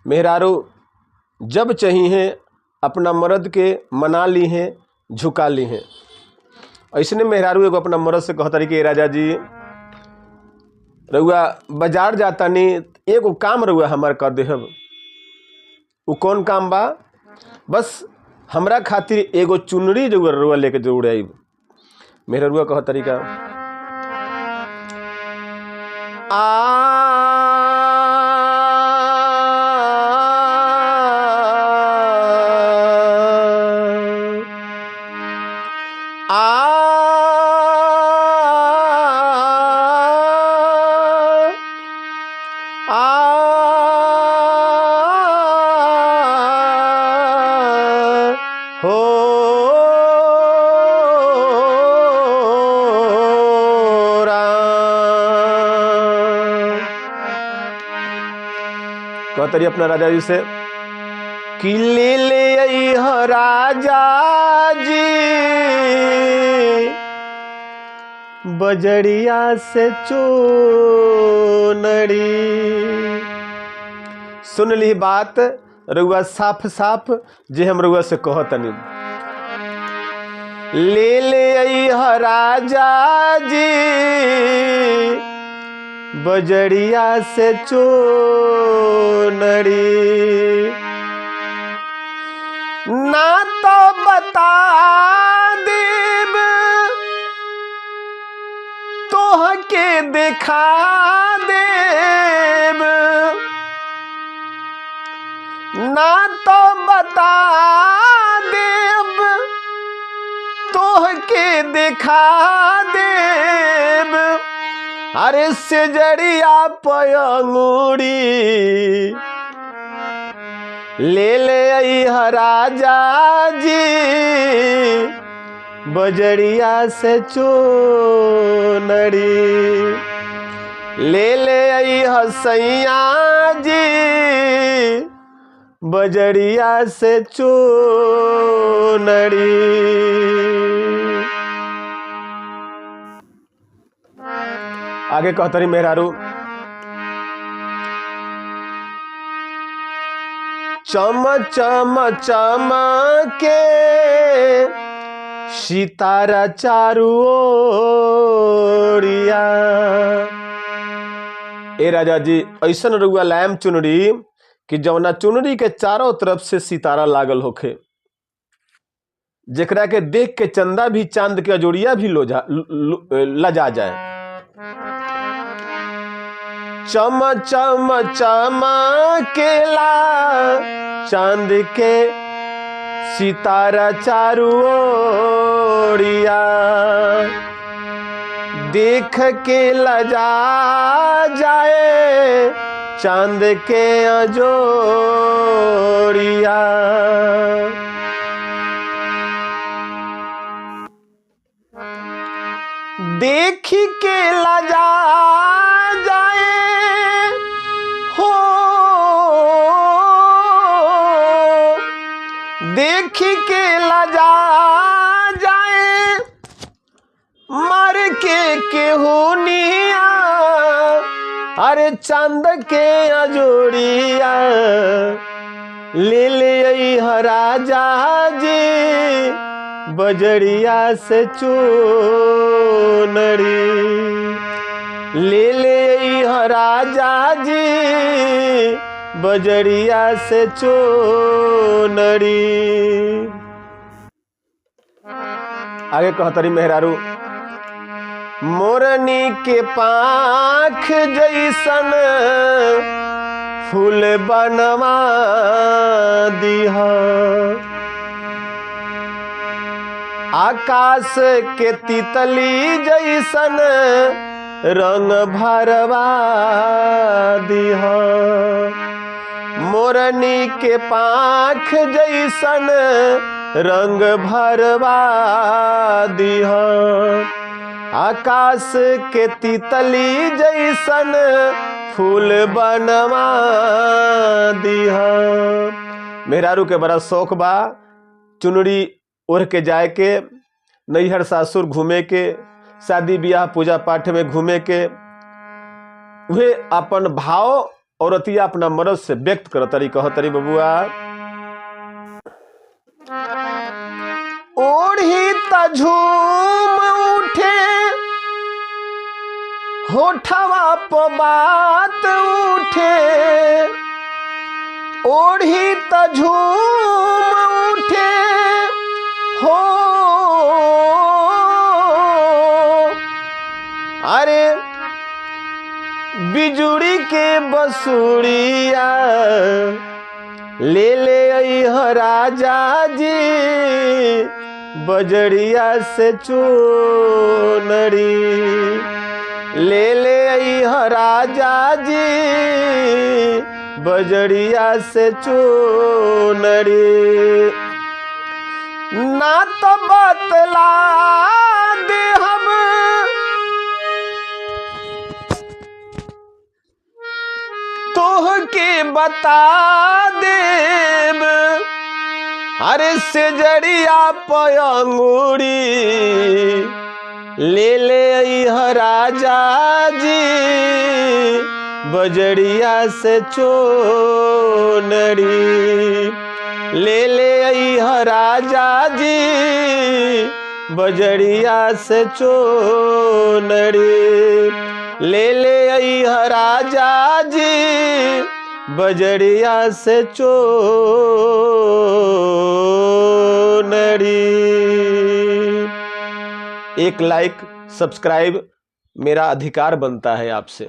मेहरारू जब चाहिए अपना मर्द के मना ली हैं, झुका ली हैं। ऐसने मेहरारू एगो अपना मर्द से कहता रही कि राजा जी रउआ बाजार जाता नहीं, एगो काम रउआ हमार कर देहब। वो कौन काम बा? बस हमरा खातिर एगो चुनरी रउआ लेके जरूर आइब। मेहरारूआ कहता रही का हो कहतरी अपना राजा जी से कि ले ले राजा जी बजड़िया से चोनड़ी। सुन ली बात रउआ साफ साफ जे हम रउआ से कहतनी। ले ले राजा जी बजड़िया से चोनड़ी, ना तो बता देब तोह के दिखा देब, ना तो बता देब तोह के दिखा देब। अरे सेजड़िया पयंगुड़ी ले ले राजा जी बजड़िया से चोनड़ी। ले ले हसैया जी बजड़िया से चोनड़ी। आगे कहतरी मेहरारू चम चम चम के सितारा चारू ओरिया। ए राजा जी ऐसन रउआ लायम चुनरी कि जौना चुनरी के चारों तरफ से सितारा लागल होखे, जेकरा के देख के चंदा भी चांद के अजोड़िया भी लजा जाए। चम चम चम केला चांद के सितारा चारू ओरिया, देख के लजा जाए चांद के अजोरिया। देख के लजा जाए हो, देख के लजा जाए मर के केहूनिया। अरे चांद के अजोड़िया ले ले राजा जी बजड़िया से चोनड़ी। ले ले राजा जी बजड़िया से चोनड़ी। आगे कहतरी मेहरारू मोरनी के पाख जैसन फूल बनवा दिहा, आकाश के तितली जैसन रंग भरवा दिहा। मोरनी के पाख जैसन रंग भरवा दिहा, आकाश के तितली जैसन फूल बनवा दिहा। मेहरारू के बड़ा शौक बा चुनरी ओढ़ के जाए के, नैहर सासुर घूमे के, शादी ब्याह पूजा पाठ में घूमे के। वे अपन भाव औरतिया अपना मर्द से व्यक्त करतरी, कहतरी बबुआ, ओढ़ी त झूम उठे होठवा प बात उठे, ओढ़ी त झूम उठे हो, अरे बिजुड़ी के बसुड़िया ले ले अइह राजा जी, बजड़िया से चुनरी ले ले अइह राजा जी, बजड़िया से चुनरी, ना तो बतला दे हम तोह के बता देब, अरे से जड़िया पयंगुड़ी ले ले अइह राजा जी, बजड़िया से चोनरी ले ले अइह राजा जी, बजड़िया से चोनरी ले ले अइह राजा जी, बजड़िया से चोनरी। एक लाइक सब्सक्राइब मेरा अधिकार बनता है आपसे।